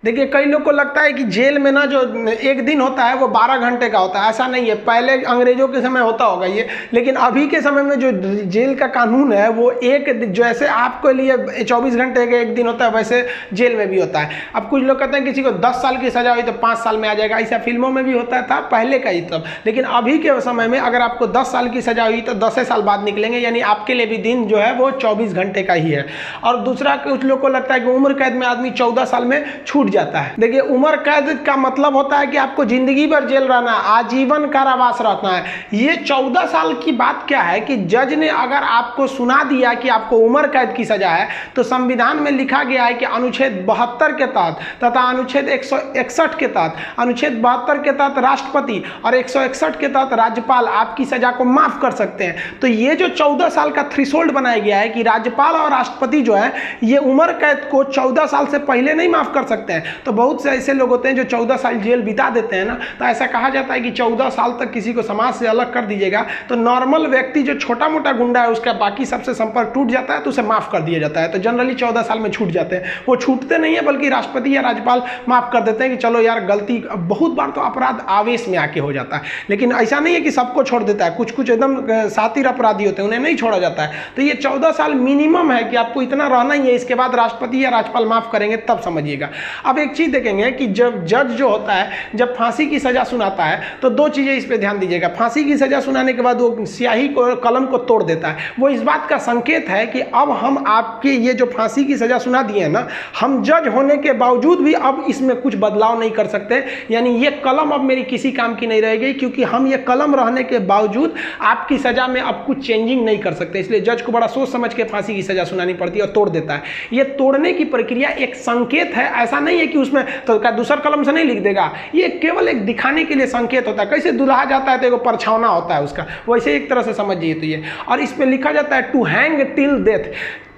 देखिए, कई लोग को लगता है कि जेल में ना जो एक दिन होता है वो 12 घंटे का होता है। ऐसा नहीं है, पहले अंग्रेजों के समय होता होगा ये, लेकिन अभी के समय में जो जेल का कानून है वो जैसे आपके लिए 24 घंटे का एक दिन होता है, वैसे जेल में भी होता है। अब कुछ लोग कहते हैं किसी को 10 साल की सजा हुई तो 5 साल में आ जाएगा, ऐसा फिल्मों में भी होता था पहले का ही तब। लेकिन अभी के समय में अगर आपको 10 साल की सजा हुई तो 10 साल बाद निकलेंगे, यानी आपके लिए भी दिन जो है वो 24 घंटे का ही है। और दूसरा, कुछ लोग को लगता है कि उम्र कैद में आदमी 14 साल में छूट जाता है। देखिए, उम्र कैद का मतलब होता है कि आपको जिंदगी भर जेल रहना, आजीवन कारावास रहना है। ये 14 साल की बात क्या है कि जज ने अगर आपको सुना दिया कि आपको उम्र कैद की सजा है, तो संविधान में लिखा गया है कि अनुच्छेद 72 के तहत तथा अनुच्छेद 161 के तहत, अनुच्छेद 72 के तहत राष्ट्रपति और 161 के तहत राज्यपाल आपकी सजा को माफ कर सकते हैं। तो ये जो 14 साल का थ्रेशोल्ड बनाया गया है कि राज्यपाल और राष्ट्रपति जो है ये उम्र कैद को 14 साल से पहले नहीं माफ कर सकते हैं। तो बहुत से ऐसे लोग होते हैं जो 14 साल जेल बिता देते हैं ना, तो ऐसा कहा जाता है कि 14 साल तक किसी को समाज से अलग कर दीजिएगा तो नॉर्मल व्यक्ति जो छोटा मोटा गुंडा है उसका बाकी सबसे संपर्क टूट जाता है तो उसे माफ कर दिया जाता है। तो जनरली 14 साल में छूट जाते हैं। वो छूटते नहीं है, बल्कि राष्ट्रपति या राज्यपाल माफ कर देते हैं कि चलो यार गलती। बहुत बार तो अपराध आवेश में आके हो जाता है, लेकिन ऐसा नहीं है कि सबको छोड़ देता है। कुछ कुछ एकदम शातिर अपराधी होते हैं, उन्हें नहीं छोड़ा जाता है। तो ये 14 साल मिनिमम है कि आपको इतना रहना ही है, इसके बाद राष्ट्रपति या राज्यपाल माफ करेंगे तब समझिएगा। अब एक चीज देखेंगे कि जब जज जो होता है जब फांसी की सजा सुनाता है तो दो चीजें इस पे ध्यान दीजिएगा। फांसी की सजा सुनाने के बाद वो स्याही को, कलम को तोड़ देता है। वो इस बात का संकेत है कि अब हम आपके ये जो फांसी की सजा सुना दिए हैं ना, हम जज होने के बावजूद भी अब इसमें कुछ बदलाव नहीं कर सकते। यानी ये कलम अब मेरी किसी काम की नहीं रहेगी, क्योंकि हम ये कलम रहने के बावजूद आपकी सजा में अब कुछ चेंजिंग नहीं कर सकते। इसलिए जज को बड़ा सोच समझ के फांसी की सजा सुनानी पड़ती है और तोड़ देता है। ये तोड़ने की प्रक्रिया एक संकेत है, ऐसा नहीं है कि उसमें तो दूसर कलम से नहीं लिख देगा। ये केवल एक दिखाने के लिए संकेत होता है। कैसे दुल्हा जाता है तो एक परछावना होता है उसका, वैसे एक तरह से समझिए। तो ये, और इस पे लिखा जाता है टू हैंग टिल डेथ,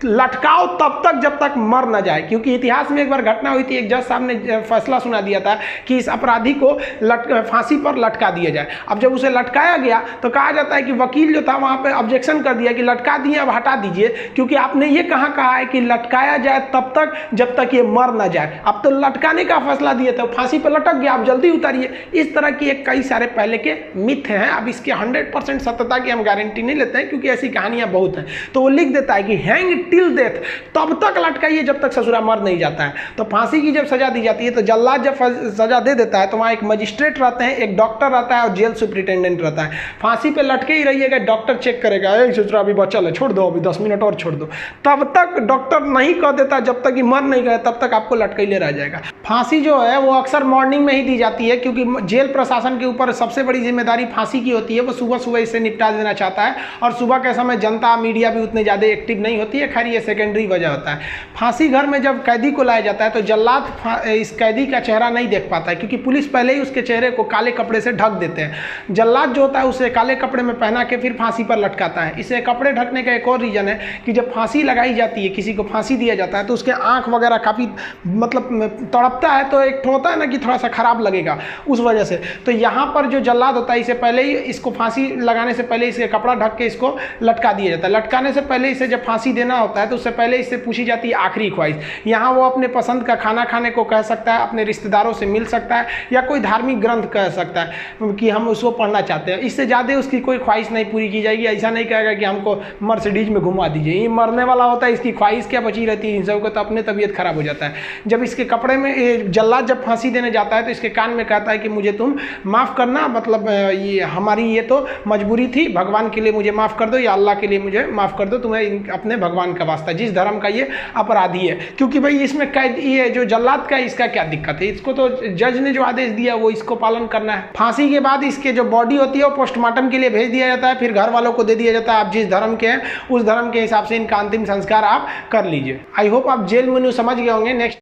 लटकाओ तब तक जब तक मर न जाए। क्योंकि इतिहास में एक बार घटना हुई थी, एक जज साहब ने फैसला सुना दिया था कि इस अपराधी को फांसी पर लटका दिया जाए। अब जब उसे लटकाया गया तो कहा जाता है कि वकील जो था वहां पे ऑब्जेक्शन कर दिया कि लटका दिए, अब हटा दीजिए, क्योंकि आपने ये कहा है कि लटकाया जाए तब तक जब तक ये मर न जाए। अब तो लटकाने का फैसला दिए थे, फांसी पर लटक गया, आप जल्दी उतारिए। इस तरह की कई सारे पहले के मिथ हैं। अब इसके 100% सत्यता की हम गारंटी नहीं लेते हैं, क्योंकि ऐसी कहानियां बहुत हैं। तो वो लिख देता है कि हैंग टिल डेथ, तब तक लटकाइए जब तक ससुरा मर नहीं जाता है। तो फांसी की जब सजा दी जाती है तो जल्लाद जब सजा दे देता है तो वहां एक मजिस्ट्रेट रहते हैं, एक डॉक्टर रहता है और जेल सुप्रिटेंडेंट रहता है। फांसी पे लटके ही रहिएगा, डॉक्टर चेक करेगा, ससुरा अभी बचल है, छोड़ दो, अभी 10 मिनट और छोड़ दो। तब तक डॉक्टर नहीं कह देता, जब तक कि मर नहीं गए तब तक आपको लटकैले रह जाएगा। फांसी जो है वो अक्सर मॉर्निंग में ही दी जाती है, क्योंकि जेल प्रशासन के ऊपर सबसे बड़ी जिम्मेदारी फांसी की होती है। वो सुबह सुबह इसे निपटा देना चाहता है, और सुबह के समय जनता मीडिया भी उतने ज़्यादा एक्टिव नहीं होती है। खैर ये सेकेंडरी वजह होता है। फांसी घर में जब कैदी को लाया जाता है तो जल्लाद इस कैदी का चेहरा नहीं देख पाता है, क्योंकि पुलिस पहले ही उसके चेहरे को काले कपड़े से ढक देते हैं। जल्लाद जो होता है उसे काले कपड़े में पहना के फिर फांसी पर लटकाता है। इसे कपड़े ढकने का एक और रीजन है कि जब फांसी लगाई जाती है, किसी को फांसी दिया जाता है, तो उसके आंख वगैरह काफ़ी मतलब तड़पता है, तो एक होता है ना कि थोड़ा सा खराब लगेगा उस वजह से। तो यहाँ पर जो जल्लाद होता है इसे पहले ही, इसको फांसी लगाने से पहले इसे कपड़ा ढक के इसको लटका दिया जाता है। लटकाने से पहले इसे जब फांसी देना होता है तो उससे पहले इससे पूछी जाती है आखिरी ख्वाहिश। यहाँ वो अपने पसंद का खाना खाने को कह सकता है, अपने रिश्तेदारों से मिल सकता है, या कोई धार्मिक ग्रंथ कह सकता है कि हम उसको पढ़ना चाहते हैं। इससे ज़्यादा उसकी कोई ख्वाहिश नहीं पूरी की जाएगी। ऐसा नहीं कहेगा कि हमको मर्सिडीज में घुमा दीजिए, ये मरने वाला होता है, इसकी ख्वाहिश क्या बची रहती है। इन सबको तो अपने तबीयत खराब हो जाता है। जब इसके कपड़े में जल्लाद जब फांसी देने जाता है तो इसके कान में कहता है कि मुझे तुम माफ़ करना, मतलब ये हमारी ये तो मजबूरी थी, भगवान के लिए मुझे माफ़ कर दो, या अल्लाह के लिए मुझे माफ़ कर दो, तुम्हें अपने भगवान का वास्ता, जिस धर्म का ये अपराधी है। क्योंकि भाई इसमें कैद ये जो जल्लाद का, इसका क्या दिक्कत है? इसको तो जज ने जो आदेश दिया वो इसको पालन करना है। फांसी के बाद इसके जो बॉडी होती है वो पोस्टमार्टम के लिए भेज दिया जाता है, फिर घर वालों को दे दिया जाता है। आप जिस धर्म के हैं उस धर्म के हिसाब से इनका अंतिम संस्कार आप कर लीजिए। आई होप आप जेल मेन्यू समझ गए होंगे। नेक्स्ट